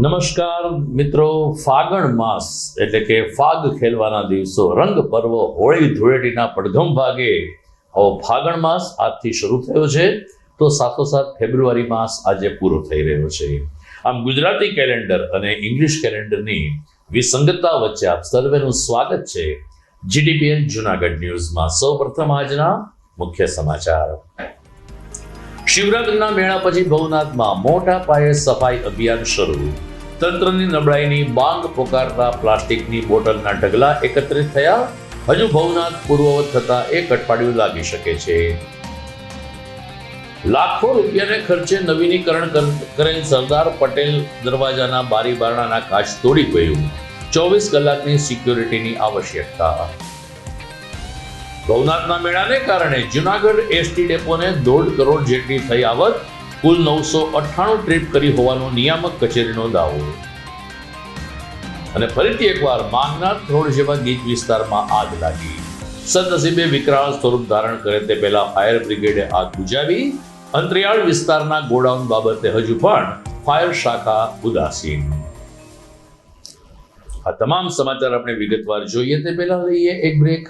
નમસ્કાર મિત્રો, ફાગણ માસ એટલે કે ફાગ ખેલવાના દિવસો, રંગ પર્વ, હોળી ધૂળેટીના પડઘમ ભાગે આવો ફાગણ માસ આજથી શરૂ થયો છે, તો સાથોસાથ ફેબ્રુઆરી માસ આજે પૂરો થઈ રહ્યો છે. આમ ગુજરાતી કેલેન્ડર અને ઇંગ્લિશ કેલેન્ડરની વિસંગતતા વચ્ચે આપ સર્વેનું સ્વાગત છે જીડીપીએન જૂનાગઢ ન્યૂઝમાં. સૌપ્રથમ આજના મુખ્ય સમાચાર. શિવરાત્રીના મેળા પછી ભવનાથમાં મોટા પાયે સફાઈ અભિયાન શરૂ. તંત્રની નબળાઈની માંગ પોકારતા પ્લાસ્ટિકની બોટલના ઢગલા એકત્રિત થયા. હજુ ભવનાથ પૂર્વવત થતા એક અઠવાડિયું લાગી શકે છે. લાખો રૂપિયાને ખર્ચે નવીનીકરણ કરેલ સરદાર પટેલ દરવાજાના બારી બારણાના કાચ તોડી ગયું. 24 કલાકની સિક્યોરિટીની આવશ્યકતા. ભવનાથના મેળાને કારણે જૂનાગઢ એસટી ડેપોને 1.5 કરોડ જેટલી થઈ આવક. કુલ 998 ટ્રીપ કરી હોવાનો નિયામક કચેરીનો દાવો. અને ફરીથી એકવાર માંગનાથ રોડ જેવા ગીચ વિસ્તારમાં આગ લાગી. સદનસીબે વિકરાળ સ્વરૂપ ધારણ કરે તે પહેલા ફાયર બ્રિગેડે આગ બુઝાવી. અંતરિયાળ વિસ્તારના ગોડાઉન બાબતે હજુ પણ ફાયર શાખા ઉદાસીન. આ તમામ સમાચાર આપણે વિગતવાર જોઈએ તે પહેલા લઈએ એક બ્રેક.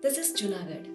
This is Junagadh.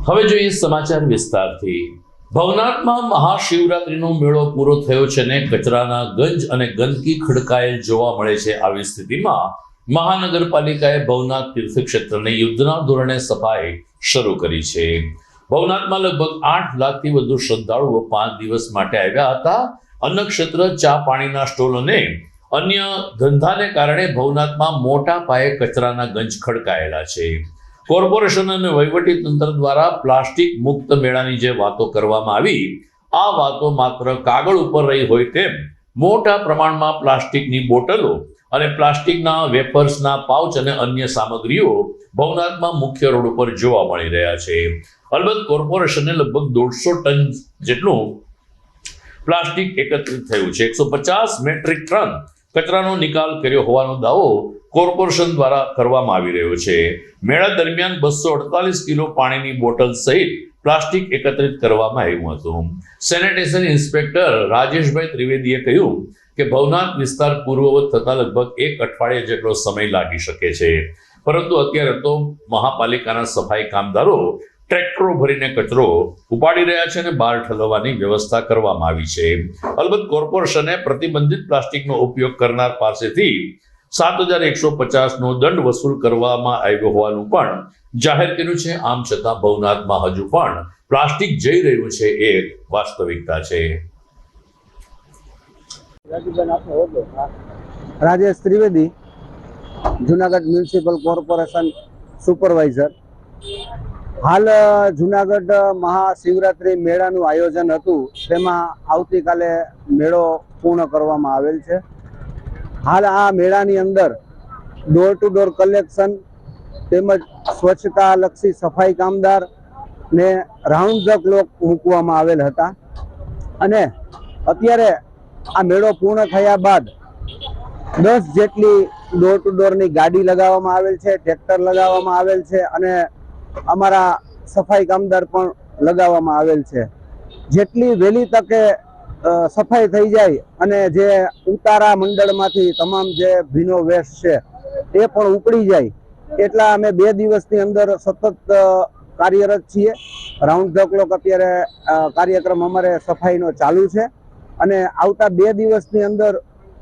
હવે જોઈએ સમાચાર વિસ્તારથી. ભવનાથમાં મહાશિવરાત્રીનો મેળો પૂરો થયો છે ને કચરાના ગંજ અને ગંદકી ખડકાયેલ જોવા મળે છે. આવી સ્થિતિમાં મહાનગરપાલિકાએ ભવનાથ તીર્થક્ષેત્રની યુદ્ધના ધોરણે સફાઈ શરૂ કરી છે. ભવનાથમાં લગભગ 8 લાખથી વધુ શ્રદ્ધાળુઓ 5 દિવસ માટે આવ્યા હતા. અન્નક્ષેત્ર, ચા પાણીના સ્ટોલ અને અન્ય ધંધાને કારણે ભવનાથમાં મોટા પાયે કચરાના ગંજ ખડકાયેલા છે. કોર્પોરેશન અને વહીવટી તંત્ર દ્વારા પ્લાસ્ટિક મુક્ત મેળાની જે વાતો કરવામાં આવી, આ વાતો માત્ર કાગળ ઉપર રહી હોય તેમ મોટા પ્રમાણમાં પ્લાસ્ટિકની બોટલો અને પ્લાસ્ટિકના વેફર્સના પાઉચ અને અન્ય સામગ્રીઓ ભવનાથમાં મુખ્ય રોડ ઉપર જોવા મળી રહ્યા છે. અલબત્ત કોર્પોરેશને લગભગ 150 ટન જેટલું પ્લાસ્ટિક એકત્રિત થયું છે. 150 મેટ્રિક ટન કચરાનો નિકાલ કર્યો હોવાનો દાવો કોર્પોરેશન દ્વારા કરવામાં આવી રહ્યો છે. મેળા દરમિયાન 248 કિલો પાણીની બોટલ સહિત પ્લાસ્ટિક એકત્રિત કરવામાં આવ્યું હતું. સેનિટેશન ઇન્સ્પેક્ટર રાજેશભાઈ ત્રિવેદીએ કહ્યું કે ભવનાથ વિસ્તાર પૂર્વવત થતા લગભગ 1 અઠવાડિયા જેટલો સમય લાગી શકે છે, પરંતુ અત્યારે તો મહાપાલિકાના સફાઈ કામદારો ટ્રેક્ટરો ભરીને કચરો ઉપાડી રહ્યા છે અને બહાર ઠલવવાની વ્યવસ્થા કરવામાં આવી છે. અલબત્ત કોર્પોરેશને પ્રતિબંધિત પ્લાસ્ટિકનો ઉપયોગ કરનાર પાસેથી 7,150 નો દંડ વસૂલ કરવામાં આવ્યો હોવાનું પણ જાહેર કર્યું છે. આમ છતાં ભવનાથમાં હજુ પણ પ્લાસ્ટિક જઈ રહ્યું છે એ વાસ્તવિકતા છે. Rajesh Trivedi, Junagadh municipal corporation supervisor. હાલ જુનાગઢ મહાશિવરાત્રિ મેળાનું આયોજન હતું, તેમાં આવતીકાલે મેળો પૂર્ણ કરવામાં આવેલ છે. હાલ આ મેળાની અંદર ડોર ટુ ડોર કલેક્શન તેમજ સ્વચ્છતાલક્ષી સફાઈ કામદાર ને રાઉન્ડ ધ ક્લોક મૂકવામાં આવેલ હતા. અને અત્યારે આ મેળો પૂર્ણ થયા બાદ 10 જેટલી ડોર ટુ ડોરની ગાડી લગાવવામાં આવેલ છે, ટ્રેક્ટર લગાવવામાં આવેલ છે અને અમારા સફાઈ કામદાર પણ લગાવવામાં આવેલ છે. જેટલી વહેલી તકે સફાઈ થઈ જાય અને જે ઉતારા મંડળમાંથી તમામ જે ભીનો વેસ્ટ છે એ પણ ઉપડી જાય એટલા અમે 2 દિવસની અંદર સતત કાર્યરત છીએ. રાઉન્ડ ધ ક્લોક અત્યારે કાર્યક્રમ અમારે સફાઈનો ચાલુ છે અને આવતા 2 દિવસની અંદર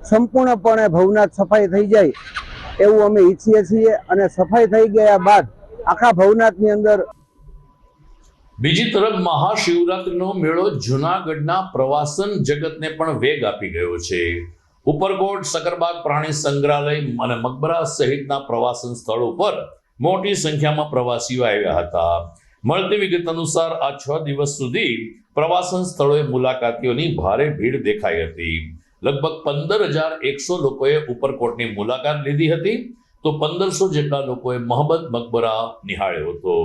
સંપૂર્ણપણે ભવનાથ સફાઈ થઈ જાય એવું અમે ઈચ્છીએ છીએ. અને સફાઈ થઈ ગયા બાદ આખા ભવનાથની અંદર બીજી તરફ મહાશિવરાત્રિનો મેળો જૂનાગઢના પ્રવાસન જગતને પણ વેગ આપી ગયો છે. ઉપરકોટ, સકરબાગ પ્રાણી સંગ્રહાલય અને મકબરા સહિતના પ્રવાસન સ્થળો પર મોટી સંખ્યામાં પ્રવાસીઓ આવ્યા હતા. મળતી વિગત અનુસાર આ 6 દિવસ સુધી પ્રવાસન સ્થળોએ મુલાકાતીઓની ભારે ભીડ દેખાઈ હતી. લગભગ 15,100 લોકોએ ઉપરકોટની મુલાકાત લીધી હતી, તો 1,500 જેટલા લોકોએ મહંમદ મકબરા નિહાળ્યો હતો.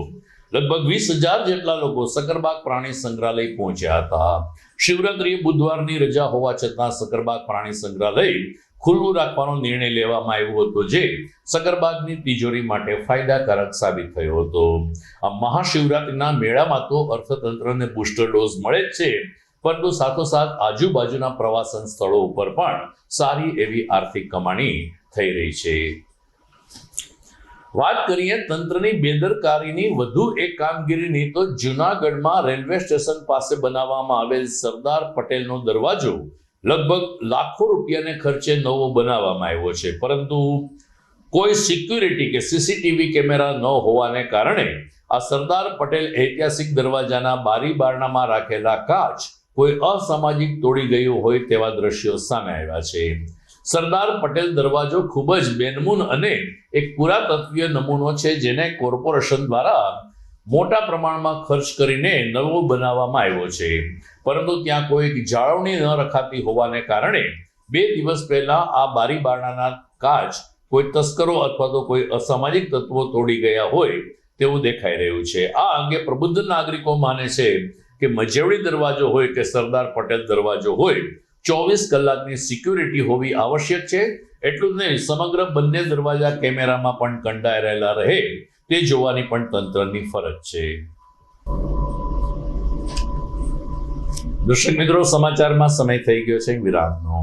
લગભગ 20,000 જેટલા લોકો સકરબાગ પ્રાણી સંગ્રહાલય પહોંચ્યા હતા. શિવરાત્રીએ બુધવારની રજા હોવા છતાં સકરબાગ પ્રાણી સંગ્રહાલય ખુલ્લું રાખવાનો નિર્ણય લેવામાં આવ્યો હતો, જે સકરબાગની તિજોરી માટે ફાયદાકારક સાબિત થયો હતો. આ મહાશિવરાત્રીના મેળામાં તો અર્થતંત્રને બુસ્ટર ડોઝ મળે જ છે, પરંતુ સાથોસાથ આજુબાજુના પ્રવાસન સ્થળો ઉપર પણ સારી એવી આર્થિક કમાણી થઈ રહી છે. વાત કરીએ તંત્રની બેદરકારીની વધુ એક કામગીરીની, તો જૂનાગઢમાં રેલવે સ્ટેશન પાસે બનાવવામાં આવેલ સરદાર પટેલનો દરવાજો લગભગ લાખો રૂપિયાને ખર્ચે નવો બનાવવામાં આવ્યો છે, પરંતુ કોઈ સિક્યુરિટી કે સીસીટીવી કેમેરા ન હોવાને કારણે આ સરદાર પટેલ ઐતિહાસિક દરવાજાના બારી બારણામાં રાખેલા કાચ કોઈ અસામાજિક તોડી ગયું હોય તેવા દ્રશ્યો સામે આવ્યા છે. સરદાર પટેલ દરવાજો ખૂબ જ બેનમૂન અને એક પુરાતત્વીય નમૂનો છે, જેને કોર્પોરેશન દ્વારા મોટા પ્રમાણમાં ખર્ચ કરીને નવો બનાવવામાં આવ્યો છે, પરંતુ ત્યાં કોઈ જાળવણી ન રખાતી હોવાને કારણે 2 દિવસ પહેલા આ બારી બારણાના કાચ કોઈ તસ્કરો અથવા તો કોઈ અસામાજિક તત્વો તોડી ગયા હોય તેવું દેખાઈ રહ્યું છે. આ અંગે પ્રબુદ્ધ નાગરિકો માને છે કે મજેવડી દરવાજો હોય કે સરદાર પટેલ દરવાજો હોય, 24 કલાકની સિક્યુરિટી હોવી આવશ્યક છે. એટલું જ નહીં, સમગ્ર બંને દરવાજા કેમેરામાં પણ કંડાયેલા રહે તે જોવાની પણ તંત્રની ફરજ છે. દર્શક મિત્રો, સમાચારમાં સમય થઈ ગયો છે વિરામનો.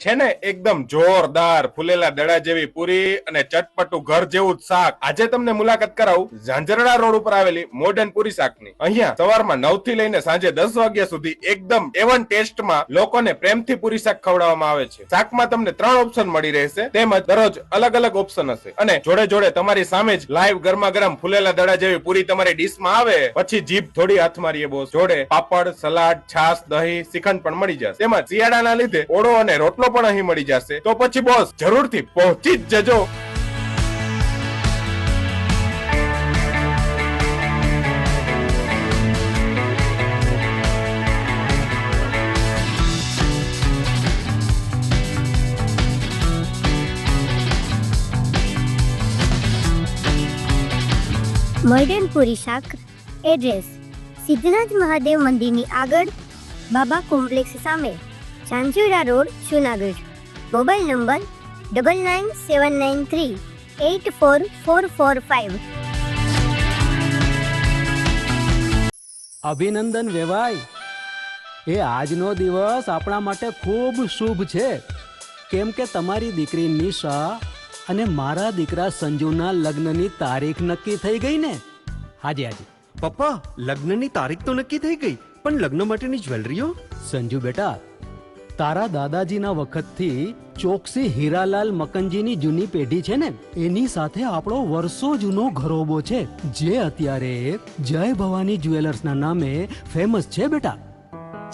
છે ને એકદમ જોરદાર ફૂલેલા દડા જેવી પૂરી અને ચટપટું ઘર જેવું જ શાક. આજે તમને મુલાકાત કરાવું ઝાંઝરડા રોડ ઉપર આવેલી મોડર્ન પૂરી શાકની. અહીંયા સવારમાં 9 થી લઈને સાંજે 10 વાગ્યા સુધી એકદમ એવન ટેસ્ટમાં લોકોને પ્રેમથી પૂરી શાક ખવડાવવામાં આવે છે. શાકમાં તમને 3 ઓપ્શન મળી રહેશે, તેમજ દરરોજ અલગ અલગ ઓપ્શન હશે અને જોડે જોડે તમારી સામે જ લાઈવ ગરમા ગરમ ફૂલેલા દડા જેવી પૂરી તમારી ડીશમાં આવે પછી જીભ થોડી હાથ મારીએ બોસ. જોડે પાપડ, સલાડ, છાશ, દહીં, શ્રીખંડ પણ મળી જશે. તેમજ શિયાળાના લીધે ઓળો અને રોટલો પણ અહીં મળી જશે. તો પછી બોસ જરૂરથી પહોંચી જ જજો. મોડર્ન પૂરી શાક. એડ્રેસ સિદ્ધનાથ મહાદેવ મંદિરની આગળ, બાબા કોમ્પ્લેક્સ સામે, Zanzarda road, Junagadh. Mobile number 9979384445. અભિનંદન વેવાઈ, એ આજનો દિવસ આપણા માટે ખૂબ શુભ છે, કેમ કે તમારી દીકરી નિશા અને મારા દીકરા સંજુના લગ્નની તારીખ નક્કી થઈ ગઈ ને. હાજી હાજી પપ્પા, લગ્નની તારીખ તો નક્કી થઈ ગઈ, પણ લગ્ન માટેની જ્વેલરીઓ? સંજુ બેટા, તારા દાદાજીના વખતથી ચોકસી હીરાલાલ મકનજીની જૂની પેઢી છે ને, એની સાથે આપણો વર્ષો જૂનો ઘરોબો છે, જે અત્યારે જય ભવાની જ્વેલર્સના નામે ફેમસ છે બેટા.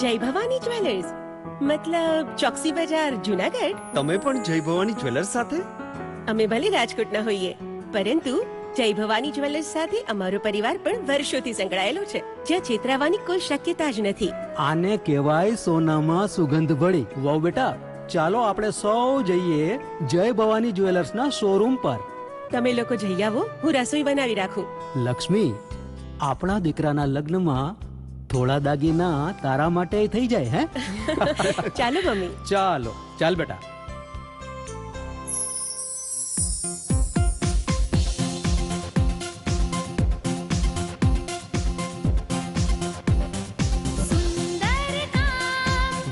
જય ભવાની જ્વેલર્સ મતલબ ચોકસી બજાર, જુનાગઢ? તમે પણ જય ભવાની જ્વેલર્સ સાથે? અમે ભલે રાજકોટના હોઈએ, પરંતુ જય ભવાની જ્વેલર્સ સાથે અમારો પરિવાર પણ વર્ષોથી સંકળાયેલો છે, જ્યાં છેતરાવાની કોઈ શક્યતા જ નથી. આને કહેવાય સોનામાં સુગંધ ભળી. વાવ બેટા, ચાલો આપણે સૌ જઈએ જય ભવાની જ્વેલર્સના શોરૂમ પર. તમે લોકો જઈ આવો, હું રસોઈ બનાવી રાખું. લક્ષ્મી, આપણા દીકરાના લગ્નમાં થોડા દાગીના તારા માટે થઈ જાય હે. ચાલો મમ્મી. ચાલો ચાલ બેટા.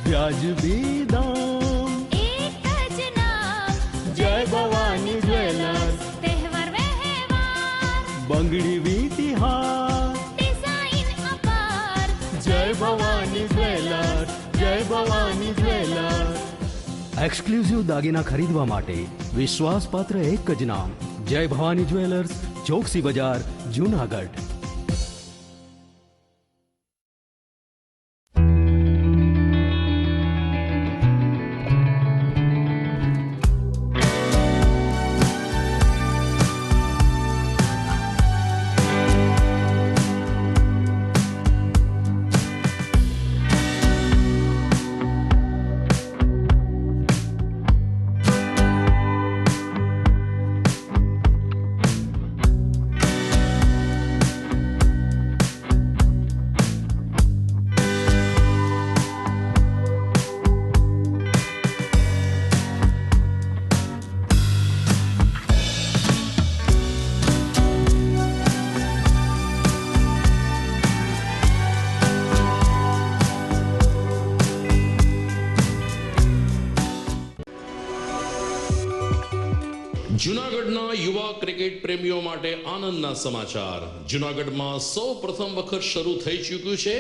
વ્યાજબી દામ, એક જ નામ, જય ભવાની જ્વેલર્સ. તહેવાર વ્યવહાર, બંગડી વીટી હાર, ડિઝાઇન અપાર, જય ભવાની જ્વેલર્સ, જય ભવાની જ્વેલર્સ. એક્સક્લુઝિવ દાગીના ખરીદવા માટે વિશ્વાસપાત્ર એક જ નામ, જય ભવાની જ્વેલર્સ, ચોકસી બજાર, જુનાગઢ. જૂનાગઢના યુવા ક્રિકેટ પ્રેમીઓ માટે આનંદના સમાચાર. જૂનાગઢમાં સૌ પ્રથમ વખત શરૂ થઈ ચૂક્યું છે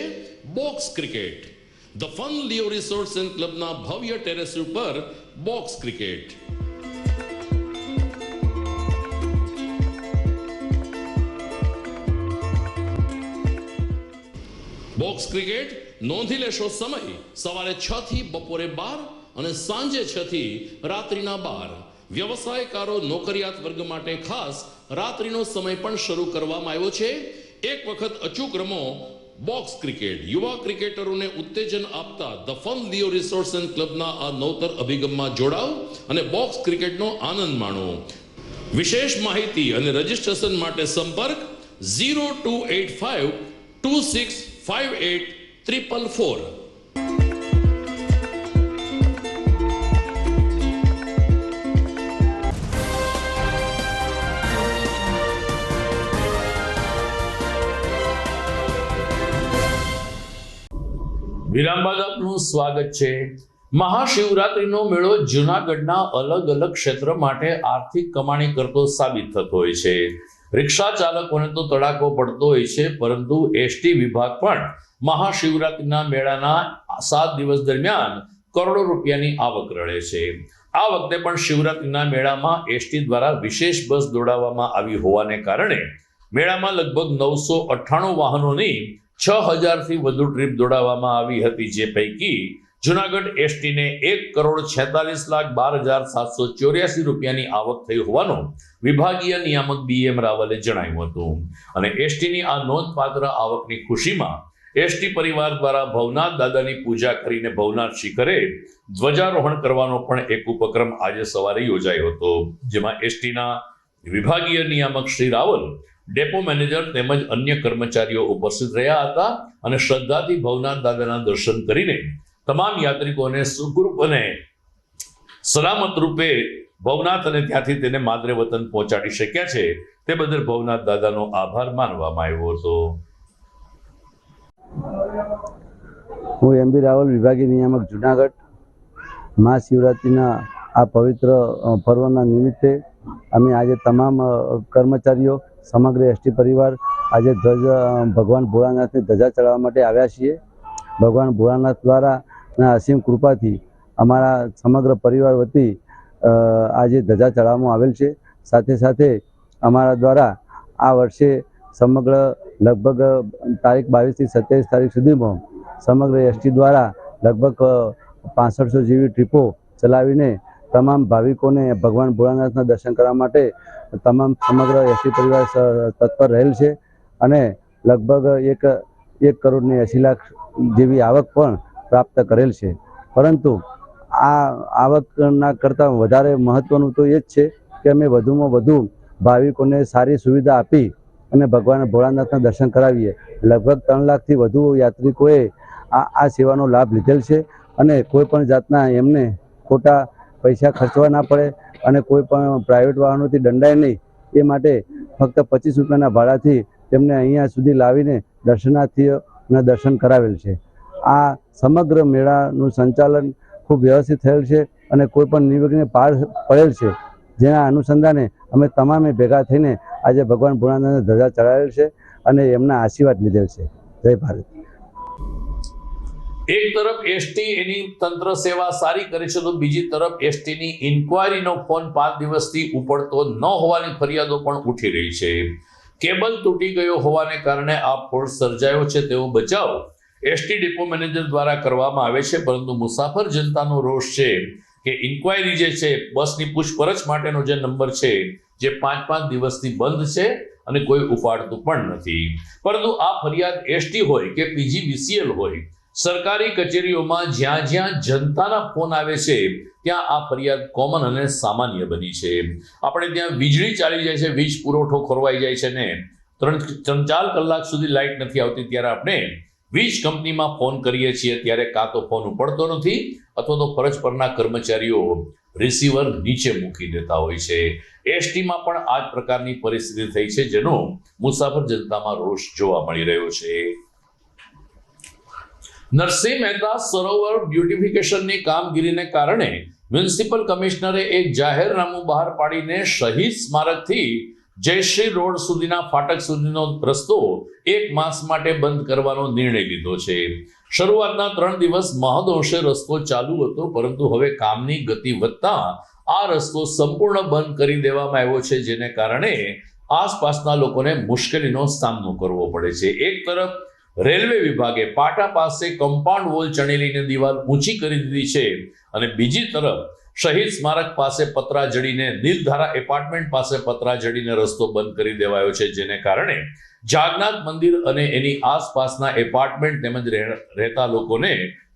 box cricket. The fun Leo resorts and ક્લબના ભવ્ય ટેરેસ ઉપર બોક્સ ક્રિકેટ. બોક્સ ક્રિકેટ નોંધી લેશો સમય સવારે 6 થી બપોરે 12 અને સાંજે 6 થી રાત્રિના 12. વ્યવસાયકારો, નોકરિયાત વર્ગ માટે ખાસ રાત્રિનો સમય પણ શરૂ કરવામાં આવ્યો છે. એક વખત અચૂક રમો બોક્સ ક્રિકેટ. યુવા ક્રિકેટરોને ઉત્તેજન આપતા the fun Leo resorts and ક્લબના આ નવતર અભિગમમાં જોડાઓ અને બોક્સ ક્રિકેટનો આનંદ માણો. વિશેષ માહિતી અને રજીસ્ટ્રેશન માટે સંપર્ક 0285 2658 444. વિરામ બાદ આપનું સ્વાગત છે. મહાશિવરાત્રિનો મેળો જૂનાગઢના અલગ અલગ ક્ષેત્ર માટે આર્થિક કમાણી કરતો સાબિત થતો હોય છે. રિક્ષા ચાલકોને તો તડાકો પડતો હોય છે, પરંતુ એસટી વિભાગ પણ મહાશિવરાત્રિના મેળાના 7 દિવસ દરમિયાન કરોડો રૂપિયાની આવક રળે છે. આ વખતે પણ શિવરાત્રિના મેળામાં એસટી દ્વારા વિશેષ બસ દોડાવવામાં આવી હોવાને કારણે મેળામાં લગભગ 998 વાહનોની 6000થી વધુ ટ્રીપ દોડાવવામાં આવી હતી, જે પૈકી જૂનાગઢ એસટીને 1,46,12,784 રૂપિયાની આવક થઈ હોવાનું વિભાગીય નિયામક BM રાવલે જણાવ્યું હતું. અને એસટીની આ નોંધપાત્ર આવકની ખુશીમાં એસટી પરિવાર દ્વારા ભવનાથ દાદાની પૂજા કરીને ભવનાથ શિખરે ધ્વજારોહણ કરવાનો પણ એક ઉપક્રમ આજે સવારે યોજાયો હતો, જેમાં એસટીના વિભાગીય નિયામક શ્રી રાવલ, ડેપો મેનેજર તેમજ અન્ય કર્મચારીઓ ઉપસ્થિત રહ્યા હતા અને શ્રદ્ધાથી ભવનાથ દાદાના દર્શન કરીને તમામ યાત્રિકોને સુખરૂપ અને સલામત રૂપે ભવનાથ અને ત્યાંથી તેને માદરે વતન પહોંચાડી શક્યા છે, તે બદલ ભવનાથ દાદાનો આભાર માનવામાં આવ્યો હતો. હું MB રાવલ, વિભાગીય નિયામક જુનાગઢ. મહાશિવરાત્રિના આ પવિત્ર પર્વના નિમિત્તે અમે આજે તમામ કર્મચારીઓ, સમગ્ર એસટી પરિવાર આજે ભગવાન ભોળાનાથની ધજા ચડાવવા માટે આવ્યા છીએ. ભગવાન ભોળાનાથ દ્વારા અસીમ કૃપાથી અમારા સમગ્ર પરિવાર વતી આજે ધજા ચડાવવામાં આવેલ છે. સાથે સાથે અમારા દ્વારા આ વર્ષે સમગ્ર લગભગ તારીખ 22 થી 27 તારીખ સુધીમાં સમગ્ર એસટી દ્વારા લગભગ 6500 જેવી ટ્રીપો ચલાવીને તમામ ભાવિકોને ભગવાન ભોળાનાથના દર્શન કરવા માટે તમામ સમગ્ર એસટી પરિવાર તત્પર રહેલ છે અને લગભગ 1,80 લાખ જેવી આવક પણ પ્રાપ્ત કરેલ છે. પરંતુ આ આવકના કરતાં વધારે મહત્વનું તો એ જ છે કે અમે વધુમાં વધુ ભાવિકોને સારી સુવિધા આપી અને ભગવાન ભોળાનાથના દર્શન કરાવીએ. લગભગ 3 લાખથી વધુ યાત્રિકોએ આ સેવાનો લાભ લીધેલ છે અને કોઈ પણ જાતના એમને ખોટા પૈસા ખર્ચવા ના પડે અને કોઈ પણ પ્રાઇવેટ વાહનોથી દંડાય નહીં, એ માટે ફક્ત 25 રૂપિયાના ભાડાથી તેમને અહીંયા સુધી લાવીને દર્શનાર્થીઓના દર્શન કરાવેલ છે. આ સમગ્ર મેળાનું સંચાલન ખૂબ વ્યવસ્થિત થયેલ છે અને કોઈ પણ નિર્વિઘ્ને પાર પડેલ છે, જેના અનુસંધાને અમે તમામે ભેગા થઈને આજે ભગવાન ભોળાનાથને ધજા ચડાવેલ છે અને એમના આશીર્વાદ લીધેલ છે. જય ભારત. એક તરફ એસટી એની તંત્ર સેવા સારી કરે છે, તો બીજી તરફ એસટીની ઇન્ક્વાયરીનો ફોન 5 દિવસથી ઉપડતો ન હોવાની ફરિયાદો પણ ઉઠી રહી છે. કેબલ તૂટી ગયો હોવાને કારણે આ ફોલ્ટ સર્જાયો છે તેવો બચાવ એસટી ડેપો મેનેજર દ્વારા કરવામાં આવે છે, પરંતુ મુસાફર જનતાનો રોષ છે કે ઇન્ક્વાયરી જે છે, બસની પૂછપરછ માટેનો જે નંબર છે, જે 5-5 દિવસથી બંધ છે અને કોઈ ઉપાડતું પણ નથી. પરંતુ આ ફરિયાદ એસટી હોય કે PGVCL હોય, સરકારી કચેરીઓમાં જ્યાં જ્યાં જનતાના ફોન આવે છે ત્યાં આ ફરિયાદ કોમન અને સામાન્ય બની છે. આપણે ત્યાં વીજળી ચાલી જાય છે, વીજ પુરવઠો ખોરવાઈ જાય છે ને 3-4 કલાક સુધી લાઇટ નથી આવતી, ત્યારે આપણે વીજ કંપનીમાં ફોન કરીએ છીએ, ત્યારે કાં તો ફોન ઉપડતો નથી અથવા તો ફરજ પરના કર્મચારીઓ રિસીવર નીચે મૂકી દેતા હોય છે. એસટીમાં પણ આ જ પ્રકારની પરિસ્થિતિ થઈ છે, જેનો મુસાફર જનતામાં રોષ જોવા મળી રહ્યો છે. નરસિંહ મહેતા સરોવર બ્યુટિફિકેશનની કામગીરીને કારણે મ્યુનિસિપલ કમિશનરે એક જાહેરનામું બહાર પાડીને શહીદ સ્મારકથી જયશ્રી રોડ સુધીના ફાટક સુધીનો રસ્તો 1 માસ માટે બંધ કરવાનો નિર્ણય લીધો છે. શરૂઆતના 3 દિવસ મહદઅંશે રસ્તો ચાલુ હતો, પરંતુ હવે કામની ગતિ વધતા આ રસ્તો સંપૂર્ણ બંધ કરી દેવામાં આવ્યો છે, જેને કારણે આસપાસના લોકોને મુશ્કેલીનો સામનો કરવો પડે છે. એક તરફ રેલવે વિભાગે પાટા પાસે કમ્પાઉન્ડ વોલ ચણેલીને દિવાલ ઊંચી કરી દીધી છે અને બીજી તરફ શહીદ સ્મારક પાસે પતરા જડીને નીલધારા એપાર્ટમેન્ટ પાસે પતરા જડીને રસ્તો બંધ કરી દેવાયો છે, જેને કારણે જાગનાથ મંદિર અને એની આસપાસના એપાર્ટમેન્ટ તેમજ રહેતા લોકોને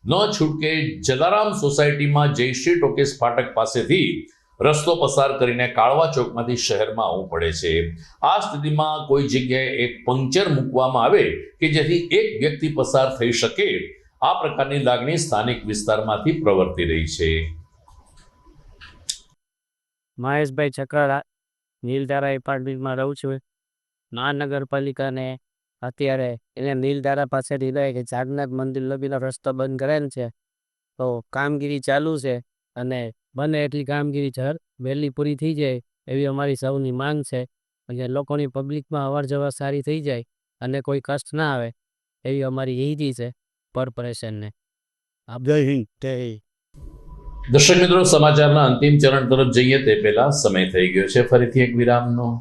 ન છૂટકે જલારામ સોસાયટીમાં જયશ્રી ટોકીસ ફાટક પાસેથી રસ્તો પસાર કરીને કાળવા ચોકમાંથી શહેરમાં આવવું પડે છે. આ સ્થિતિમાં કોઈ જગ્યાએ એક પંક્ચર મૂકવામાં આવે કે જેથી એક વ્યક્તિ પસાર થઈ શકે, આ પ્રકારની લાગણી સ્થાનિક વિસ્તારમાંથી પ્રવર્તી રહી છે. મહેશભાઈ ચક્રાળા, નીલધારા એપાર્ટમેન્ટમાં રહું છું. મહાનગરપાલિકાને અત્યારે એને નીલધારા પાસેથી લઈ કે જાગનાથ મંદિર લગીનો રસ્તો બંધ કરેલ છે, તો કામગીરી ચાલુ છે અને બને એટલી કામગીરી વહેલી પૂરી થઈ જાય એવી અમારી સૌની માંગ છે. અને લોકોની પબ્લિકમાં અવર જવર સારી થઈ જાય અને કોઈ કષ્ટ ના આવે એવી અમારી ઈજી છે કોર્પોરેશનને. જય હિન્દ જય હિન્દ. દર્શક મિત્રો, સમાચારના અંતિમ ચરણ તરફ જઈએ તે પહેલા સમય થઈ ગયો છે ફરીથી એક વિરામનો.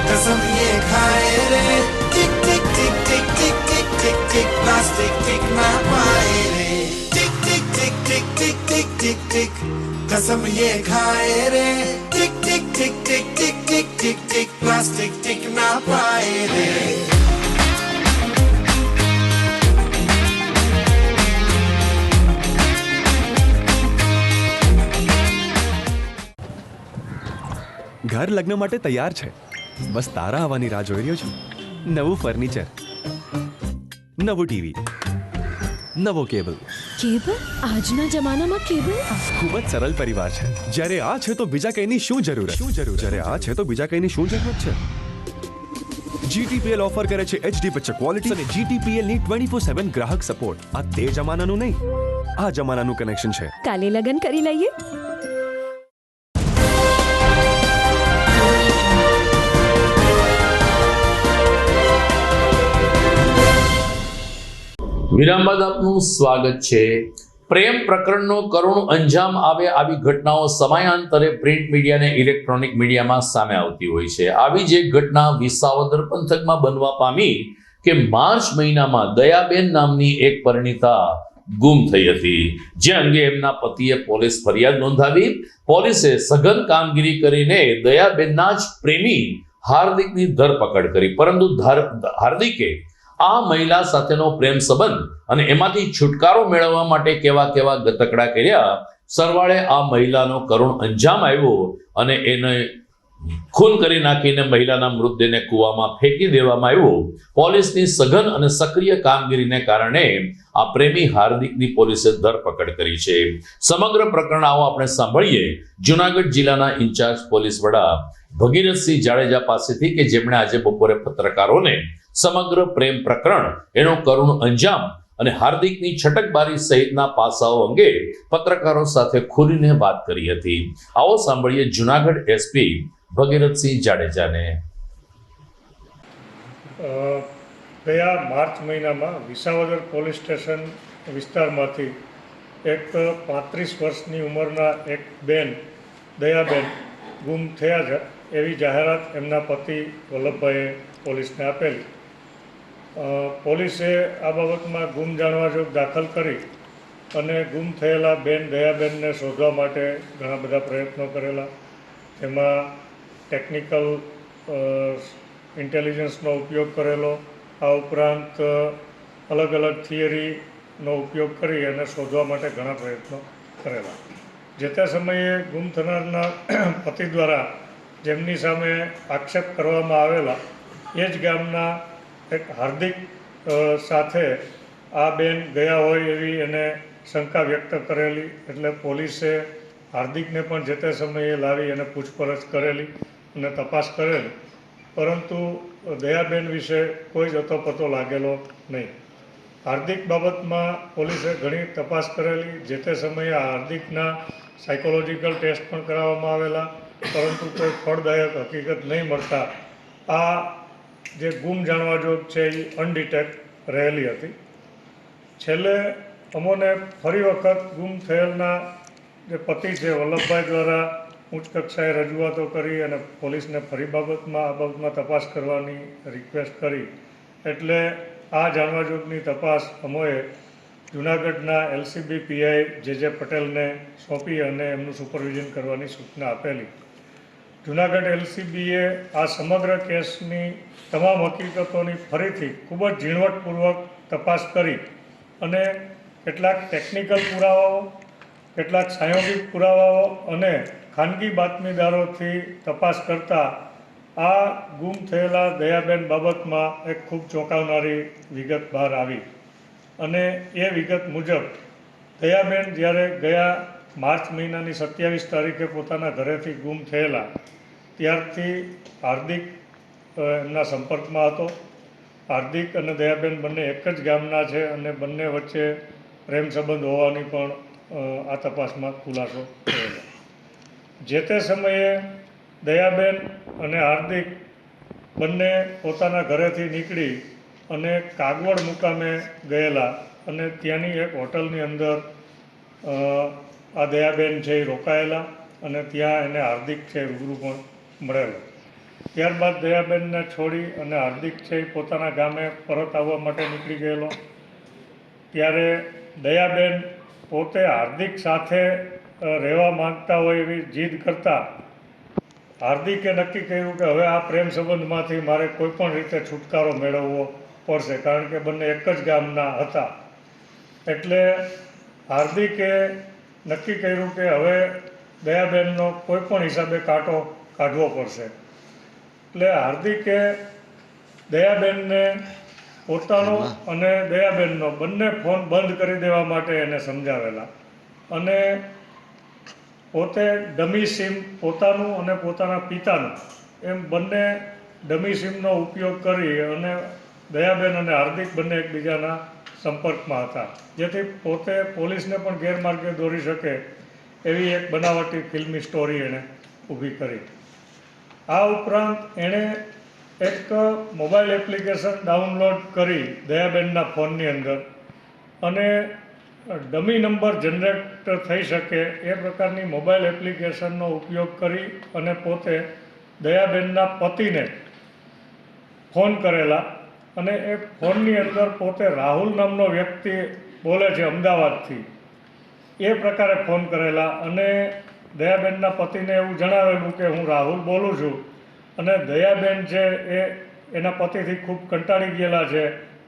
कसम ये खाए रे टिक टिक टिक टिक टिक टिक टिक टिक प्लास्टिक टिक ना पाए रे टिक टिक टिक टिक टिक टिक टिक टिक कसम ये खाए रे टिक टिक टिक टिक टिक टिक टिक टिक प्लास्टिक टिक ना पाए रे. ઘર લગ્ન માટે તૈયાર છે, બસ તારા આવવાની રાહ જોઈ રહ્યો છું. નવું ફર્નિચર, નવું ટીવી, નવો કેબલ. કેબલ? આજના જમાનામાં કેબલ? ખૂબ જ સરળ પરિવાર છે. જ્યારે આ છે તો બીજા કઈની શું જરૂરત? જ્યારે આ છે તો બીજા કઈની શું જરૂરત છે? GTPL ઓફર કરે છે HD પિક્ચર ક્વોલિટી અને GTPL ની 24/7 ગ્રાહક સપોર્ટ. આ તે જમાનાનું નહીં, આ જમાનાનું કનેક્શન છે. કાલે લગન કરી લઈએ. વિરામ બાદ આપનું સ્વાગત છે. પ્રેમ પ્રકરણનો કરુણ અંજામ આવે આવી ઘટનાઓ સમયાંતરે પ્રિન્ટ મીડિયા અને ઇલેક્ટ્રોનિક મીડિયામાં સામે આવતી હોય છે. આવી જ એક ઘટના વિસાવદર પંથકમાં બનવા પામી કે માર્ચ મહિનામાં દયાબેન નામની એક પરિણીતા ગુમ થઈ હતી, જે અંગે એમના પતિએ પોલીસ ફરિયાદ નોંધાવી. પોલીસે સઘન કામગીરી કરીને દયાબેનના જ પ્રેમી હાર્દિકની ધરપકડ કરી, પરંતુ હાર્દિકે આ મહિલા સાથેનો પ્રેમ સંબંધ અને એમાંથી છુટકારો મેળવવા માટે કેવા કેવા ગતકડા કર્યા, સરવાળે આ મહિલાનો કરુણ અંજામ આવ્યો અને એને ખૂન કરી નાખીને મહિલાના મૃતદેહને કૂવામાં ફેંકી દેવામાં આવ્યો. પોલીસની સઘન અને સક્રિય કામગીરીને કારણે આ પ્રેમી હાર્દિકની પોલીસે ધરપકડ કરી છે. સમગ્ર પ્રકરણ આવો આપણે સાંભળીએ જુનાગઢ જિલ્લાના ઇન્ચાર્જ પોલીસ વડા ભગીરથસિંહ જાડેજા પાસેથી, કે જેમણે આજે બપોરે પત્રકારોને સમગ્ર પ્રેમ પ્રકરણ, એનો કરુણ અંજામ અને હાર્દિકની છટકબારી સહિતના પાસાઓ અંગે પત્રકારો સાથે ખુલીને વાત કરી હતી. આવો સાંભળીએ જુનાગઢ SP ભગીરથસિંહ જાડેજાને. ગયા માર્ચ મહિનામાં વિસાવદર પોલીસ સ્ટેશન વિસ્તારમાંથી એક 35 વર્ષની ઉંમરના એક બેન દયાબેન ગુમ થયા છે એવી જાહેરાત એમના પતિ વલ્લભભાઈએ પોલીસને આપેલી. પોલીસે આ બાબતમાં ગુમ જાણવા જોગ દાખલ કરી અને ગુમ થયેલા બેન દયાબેનને શોધવા માટે ઘણા બધા પ્રયત્નો કરેલા. તેમાં ટેકનિકલ ઇન્ટેલિજન્સનો ઉપયોગ કરેલો. આ ઉપરાંત અલગ અલગ થિયરીનો ઉપયોગ કરી અને શોધવા માટે ઘણા પ્રયત્નો કરેલા. જે તે સમયે ગુમ થનારના પતિ દ્વારા જેમની સામે આક્ષેપ કરવામાં આવેલા એ જ ગામના એક હાર્દિક સાથે આ બેન ગયા હોય એવી એને શંકા વ્યક્ત કરેલી. એટલે પોલીસે હાર્દિકને પણ જે તે સમયે લાવી અને પૂછપરછ કરેલી અને તપાસ કરેલી, પરંતુ દયાબેન વિશે કોઈ જ અતોપતો લાગેલો નહીં. હાર્દિક બાબતમાં પોલીસે ઘણી તપાસ કરેલી. જે તે સમયે હાર્દિકના સાયકોલોજીકલ ટેસ્ટ પણ કરાવવામાં આવેલા, પરંતુ કોઈ ફળદાયક હકીકત નહીં મળતા આ જે ગુમ જાણવા જોગ છે એ અનડિટેક્ટ રહેલી હતી. છેલ્લે અમોને ફરી વખત ગુમ થયેલના જે પતિ છે વલ્લભભાઈ દ્વારા ઉચ્ચ કક્ષાએ રજૂઆતો કરી અને પોલીસને ફરી આ બાબતમાં તપાસ કરવાની રિક્વેસ્ટ કરી. એટલે આ જાણવા જોગની તપાસ અમોએ જૂનાગઢના LCB PI જે પટેલને સોંપી અને એમનું સુપરવિઝન કરવાની સૂચના આપેલી. જૂનાગઢ LCBએ આ સમગ્ર કેસની તમામ હકીકતોની ફરીથી ખૂબ જ ઝીણવટપૂર્વક તપાસ કરી અને કેટલાક ટેકનિકલ પુરાવાઓ, કેટલાક સાયોગિક પુરાવાઓ અને ખાનગી બાતમીદારોથી તપાસ કરતાં આ ગુમ થયેલા દયાબેન બાબતમાં એક ખૂબ ચોંકાવનારી વિગત બહાર આવી. અને એ વિગત મુજબ દયાબેન જ્યારે ગયા માર્ચ મહિનાની 27 તારીખે પોતાના ઘરેથી ગુમ થયેલા ત્યારથી હાર્દિક એમના સંપર્કમાં હતો. હાર્દિક અને દયાબેન બંને એક જ ગામના છે અને બંને વચ્ચે પ્રેમ સંબંધ હોવાની પણ આ તપાસમાં ખુલાસો થયેલો. જે તે સમયે દયાબેન અને હાર્દિક બંને પોતાના ઘરેથી નીકળી અને કાગવડ મુકામે ગયેલા અને ત્યાંની એક હોટલની અંદર આ દયાબેન છે એ રોકાયેલા અને ત્યાં એને હાર્દિક છે રૂબરૂ પણ મળેલો. ત્યારબાદ દયાબેનને છોડી અને હાર્દિક છે એ પોતાના ગામે પરત આવવા માટે નીકળી ગયેલો. ત્યારે દયાબેન પોતે હાર્દિક સાથે રહેવા માંગતા હોય એવી જીદ કરતા હાર્દિકે નક્કી કર્યું કે હવે આ પ્રેમ સંબંધમાંથી મારે કોઈ પણ રીતે છુટકારો મેળવવો પડશે, કારણ કે બંને એક જ ગામના હતા. એટલે હાર્દિકે નક્કી કર્યું કે હવે દયાબેનનો કોઈ પણ હિસાબે કાંટો કાઢવો પડશે. એટલે હાર્દિકે દયાબેનને પોતાનો અને દયાબેનનો બંને ફોન બંધ કરી દેવા માટે એને સમજાવેલા અને પોતે ડમી સિમ પોતાનું અને પોતાના પિતાનું એમ બંને ડમી સિમનો ઉપયોગ કરી અને દયાબેન અને હાર્દિક બંને એકબીજાના સંપર્કમાં હતા, જેથી પોતે પોલીસને પણ ગેરમાર્ગે દોરી શકે એવી એક બનાવટી ફિલ્મી સ્ટોરી એણે ઊભી કરી. આ ઉપરાંત એણે એક મોબાઈલ એપ્લિકેશન ડાઉનલોડ કરી દયાબેનના ફોનની અંદર અને ડમી નંબર જનરેટ થઈ શકે એ પ્રકારની મોબાઈલ એપ્લિકેશનનો ઉપયોગ કરી અને પોતે દયાબેનના પતિને ફોન કરેલા અને એ ફોનની અંદર પોતે રાહુલ નામનો વ્યક્તિ બોલે છે અમદાવાદથી એ પ્રકારે ફોન કરેલા અને દયાબેનના પતિને એવું જણાવેલું કે હું રાહુલ બોલું છું અને દયાબેન છે એ એના પતિથી ખૂબ કંટાળી ગયેલા છે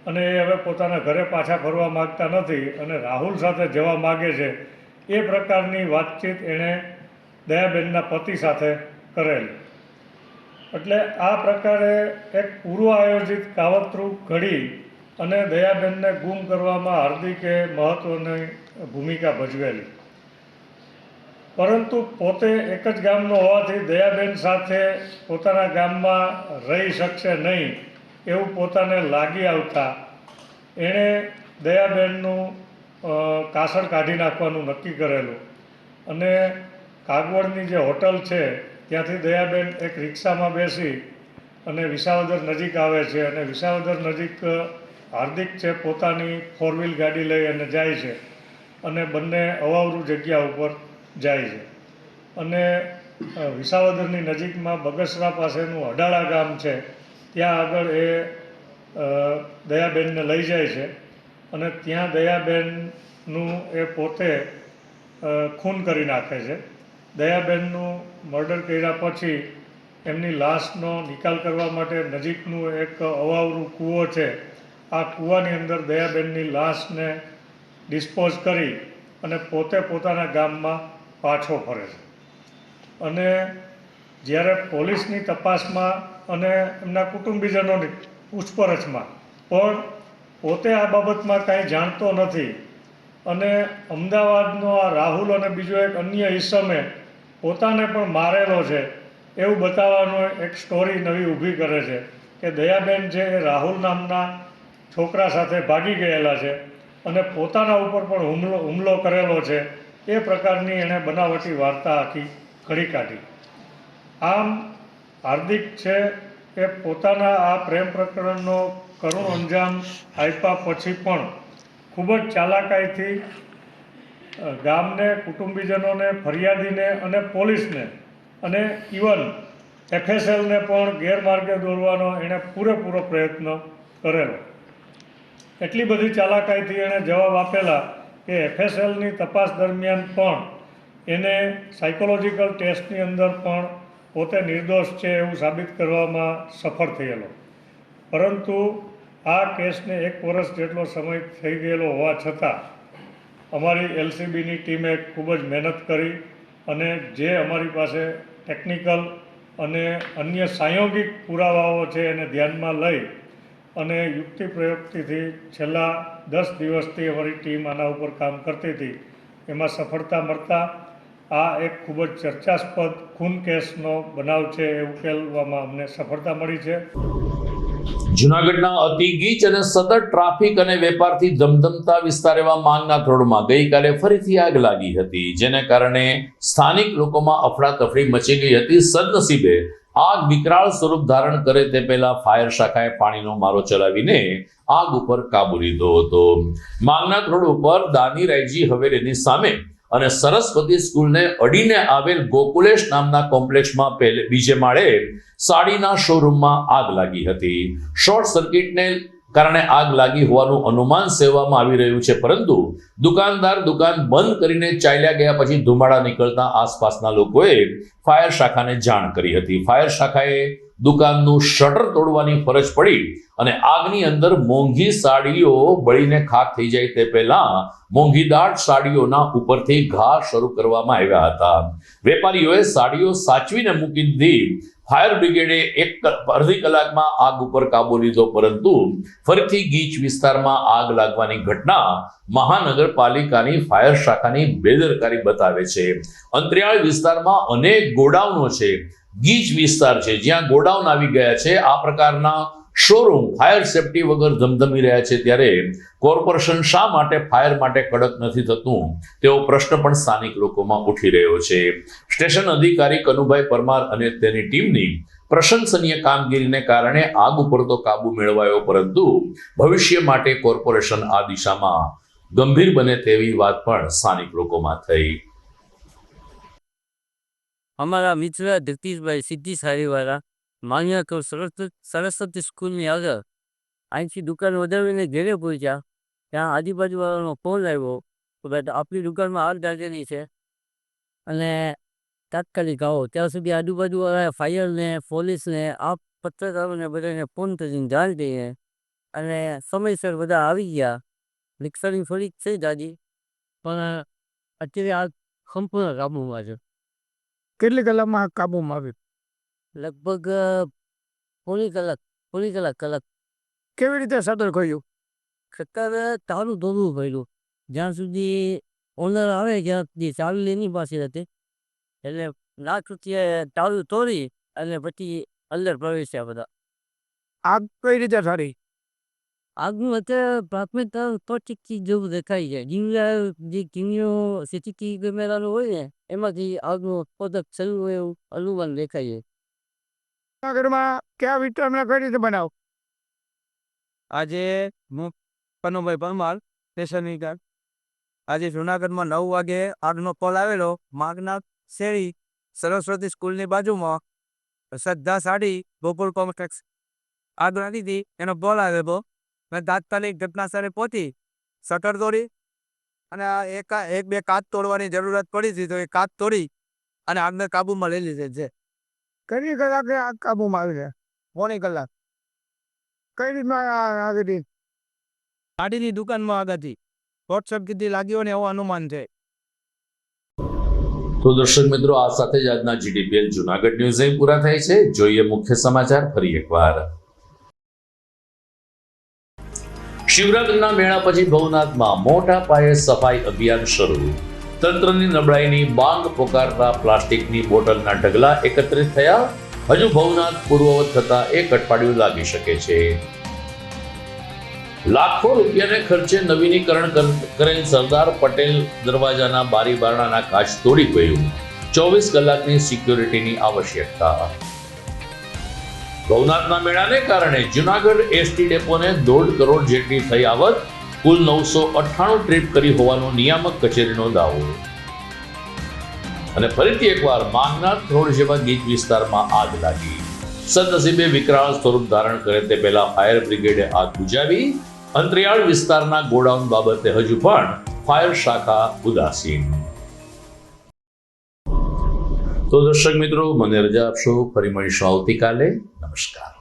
અને એ હવે પોતાના ઘરે પાછા ફરવા માગતા નથી અને રાહુલ સાથે જવા માગે છે. એ પ્રકારની વાતચીત એણે દયાબેનના પતિ સાથે કરેલી. એટલે આ પ્રકારે એક પૂર્વ આયોજિત કાવતરું ઘડી અને દયાબેનને ગુમ કરવામાં હાર્દિકે મહત્ત્વની ભૂમિકા ભજવેલી. પરંતુ પોતે એક જ ગામનો હોવાથી દયાબેન સાથે પોતાના ગામમાં રહી શકશે નહીં એવું પોતાને લાગી આવતા એણે દયાબેનનું કાસળ કાઢી નાખવાનું નક્કી કરેલું અને કાગવડની જે હોટલ છે ત્યાંથી દયાબેન એક રિક્ષામાં બેસી અને વિસાવદર નજીક આવે છે અને વિસાવદર નજીક હાર્દિક છે પોતાની 4 વ્હીલ ગાડી લઈ અને જાય છે અને બંને અવાવરું જગ્યા ઉપર જાય છે અને વિસાવદરની નજીકમાં બગસરા પાસેનું અડાળા ગામ છે ત્યાં આગળ એ દયાબેનને લઈ જાય છે અને ત્યાં દયાબેનનું એ પોતે ખૂન કરી નાખે છે. દયાબેનનું મર્ડર કર્યા પછી એમની લાશનો નિકાલ કરવા માટે નજીકનું એક અવાવરું કૂવો છે. આ કૂવાની અંદર દયાબેનની લાશને ડિસ્પોઝ કરી અને પોતે પોતાના ગામમાં પાછો ફરે છે. અને જ્યારે પોલીસની તપાસમાં અને એમના કુટુંબીજનોની પૂછપરછમાં પણ પોતે આ બાબતમાં કાંઈ જાણતો નથી અને અમદાવાદનો આ રાહુલ અને બીજો એક અન્ય ઈસમે પોતાને પણ મારેલો છે એવું બતાવવાનો એક સ્ટોરી નવી ઊભી કરે છે કે દયાબેન જે એ રાહુલ નામના છોકરા સાથે ભાગી ગયેલા છે અને પોતાના ઉપર પણ હુમલો કરેલો છે. એ પ્રકારની એણે બનાવટી વાર્તા આખી ઘડી કાઢી. આમ હાર્દિક છે એ પોતાના આ પ્રેમ પ્રકરણનો કરુણ અંજામ આપ્યા પછી પણ ખૂબ જ ચાલાકાઈથી ગામને, કુટુંબીજનોને, ફરિયાદીને અને પોલીસને અને ઇવન FSLને પણ ગેરમાર્ગે દોરવાનો એણે પૂરેપૂરો પ્રયત્ન કરેલો. એટલી બધી ચાલાકાઈથી એણે જવાબ આપેલા કે FSLની તપાસ દરમિયાન પણ એને સાયકોલોજીકલ ટેસ્ટની અંદર પણ પોતે નિર્દોષ છે એવું સાબિત કરવામાં સફળ થયેલો. પરંતુ આ કેસને 1 વર્ષ જેટલો સમય થઈ ગયેલો હોવા છતાં અમારી LCBની ટીમે ખૂબ જ મહેનત કરી અને જે અમારી પાસે ટેકનિકલ અને અન્ય સાંયોગિક પુરાવાઓ છે એને ધ્યાનમાં લઈ અને યુક્તિ પ્રયુક્તિથી છેલ્લા 10 દિવસથી અમારી ટીમ આના ઉપર કામ કરતી હતી. એમાં સફળતા મળતા આ એક ખૂબ જ ચર્ચાસ્પદ ખૂન કેસનો બનાવ છે એ ઉકેલવામાં અમને સફળતા મળી છે. જૂનાગઢના અતિ ગીચ અને સતત ટ્રાફિક અને વેપારથી ધમધમતા વિસ્તાર એવા માંગનાથ રોડમાં ગઈકાલે ફરીથી આગ લાગી હતી, જેને કારણે સ્થાનિક લોકોમાં અફડાતફડી મચી ગઈ હતી. સદનસીબે આગ વિકરાળ સ્વરૂપ ધારણ કરે તે પહેલા ફાયર શાખાએ પાણીનો મારો ચલાવીને આગ ઉપર કાબુ લીધો હતો. માંગનાથ રોડ ઉપર દાની રાયજી હવેલીની સામે અને સરસ્વતી સ્કૂલને અડીને આવેલ ગોકુલેશ નામના કોમ્પ્લેક્સમાં બીજે માળે સાડીના શોરૂમમાં આગ લાગી હતી. શોર્ટ સર્કિટને કારણે આગ લાગી હોવાનું અનુમાન સેવવામાં આવી રહ્યું છે, પરંતુ દુકાનદાર દુકાન બંધ કરીને ચાલ્યા ગયા પછી ધુમાડા નીકળતા આસપાસના લોકોએ ફાયર શાખાને જાણ કરી હતી. ફાયર શાખાએ દુકાનનું શટર તોડવાની ફરજ પડી અને આગની અંદર મોંઘી સાડીઓ બળીને ખાક થઈ જાય તે પહેલા મોંઘીદાટ સાડીઓના ઉપરથી ઘા શરૂ કરવામાં આવ્યા હતા. વેપારીઓએ સાડીઓ સાચવીને મૂકી દીધી. ફાયર બ્રિગેડે અડધી કલાકમાં આગ ઉપર કાબુ લીધો, પરંતુ ફરીથી ગીચ વિસ્તારમાં આગ લાગવાની ઘટના મહાનગરપાલિકાની ફાયર શાખાની બેદરકારી બતાવે છે. અંતરિયાળ વિસ્તારમાં અનેક ગોડાઉનો છે, ગીચ વિસ્તાર છે જ્યાં ગોડાઉન આવી ગયા છે. આ પ્રકારના શોરૂમ ફાયર સેફટી વગર ધમધમી રહ્યા છે, ત્યારે કોર્પોરેશન શા માટે ફાયર માટે કડક નથી થતું તેવો પ્રશ્ન પણ સ્થાનિક લોકોમાં ઉઠી રહ્યો છે. સ્ટેશન અધિકારી કનુભાઈ પરમાર અને તેની ટીમની પ્રશંસનીય કામગીરીને કારણે આગ ઉપર તો કાબુ મેળવાયો, પરંતુ ભવિષ્ય માટે કોર્પોરેશન આ દિશામાં ગંભીર બને તેવી વાત પણ સ્થાનિક લોકોમાં થઈ. અમારા મિત્ર જગદીશભાઈ સિદ્ધિ સારીવાળા માન્યા સરસ્વતી સ્કૂલની આગળ અહીંથી દુકાન વધાવીને ઘેરે પહોંચ્યા. ત્યાં આજુબાજુવાળાનો ફોન આવ્યો કે ભાઈ આપણી દુકાનમાં આગ લાગેલી છે અને તાત્કાલિક આવો. ત્યાં સુધી આજુબાજુવાળા ફાયરને, પોલીસને, આ પત્રકારોને બધાને ફોન કરીને જાણ કરીને અને સમયસર બધા આવી ગયા. રિક્ષાની થોડીક છે દાદી, પણ અત્યારે આગ સંપૂર્ણ કાબૂમાં છે. કેટલી કલાકમાં કાબૂમાં આવ્યું? લગભગ પોણી કલાક. કેવી રીતે સદર કર્યું? સરકાર તારું દોરવું પડ્યું. જ્યાં સુધી ઓનર આવે ત્યાં સુધી ચાવી એની પાસે હતી, એટલે લાખ રૂપિયા તારું તોડી અને પછી અંદર પ્રવેશ્યા બધા. આગ કઈ રીતે સારી? આગનું અત્યારે પ્રાથમિક તોચીકથી જેવું દેખાય છે. જે કિમિયો સીસીટીવી કેમેરાનો હોય ને એમાંથી આગનું સ્ફોટક શરૂ હોય એવું અનુમાન દેખાય છે. જુનાગઢમાં કયા વિસ્તારમાં કઈ રીતે બનાવો? આજે હું કનુભાઈ પરમાર સ્ટેશનની ગાર્ડ. આજે જુનાગઢમાં 9 વાગે આગનો કોલ આવેલો. માગનાથ શેરી સરસ્વતી સ્કૂલની બાજુમાં શ્રદ્ધા સાડી ગોકુળ કોમ્પ્લેક્સ આગ લાગી હતી. એનો કોલ આવેલો. મેં તાત્કાલિક ઘટના સ્થળે પહોંચી શટર તોડી અને એક બે કાચ તોડવાની જરૂરત પડી હતી, તો એ કાચ તોડી અને આગને કાબૂમાં લઈ લીધેલ છે. કેટલી કલાકે આગ કાબૂમાં આવી છે? પોણી કલાક. કઈ રીતના આવી હતી? સાડીની દુકાનમાં આગ હતી. શોર્ટ સર્કિટથી લાગ્યો ને એવું અનુમાન છે. તો દર્શક મિત્રો, આ સાથે જ આજના GTPL જુનાગઢ ન્યૂઝ અહીં પૂરા થાય છે. જોઈએ મુખ્ય સમાચાર ફરી એકવાર. શિવરાત્રીના મેળા પછી ભવનાથમાં મોટા પાયે સફાઈ અભિયાન શરૂ. તંત્રની નબળાઈની બાંગ પોકારતા પ્લાસ્ટિકની બોટલના ઢગલા એકત્રિત થયા. હજુ ભવનાથ પૂર્વવત થતા એક અઠવાડિયું લાગી શકે છે. લાખો રૂપિયાને ખર્ચે નવીનીકરણ કરેલ સરદાર પટેલ દરવાજાના બારી બારણાના કાચ તોડી ગયું. 24 કલાકની સિક્યોરિટીની આવશ્યકતા. ભવનાથના મેળાને કારણે જુનાગઢ એસટી ડેપોને 1.5 કરોડ જેટલી થઈ આવક. કુલ 998 ટ્રીપ કરી હોવાનો નિયામક કચેરીનો દાવો. અને ફરીથી એકવાર માગનાથ રોડ જેવા ગીચ વિસ્તારમાં આગ લાગી. સદનસીબે વિકરાળ સ્વરૂપ ધારણ કરે તે પહેલા ફાયર બ્રિગેડે આગ બુઝાવી. અંતરિયાળ વિસ્તારના ગોડાઉન બાબતે હજુ પણ ફાયર શાખા ઉદાસીન. તો દર્શક મિત્રો, મને રજા આપશો. ફરી મળીશું આવતીકાલે. નમસ્કાર.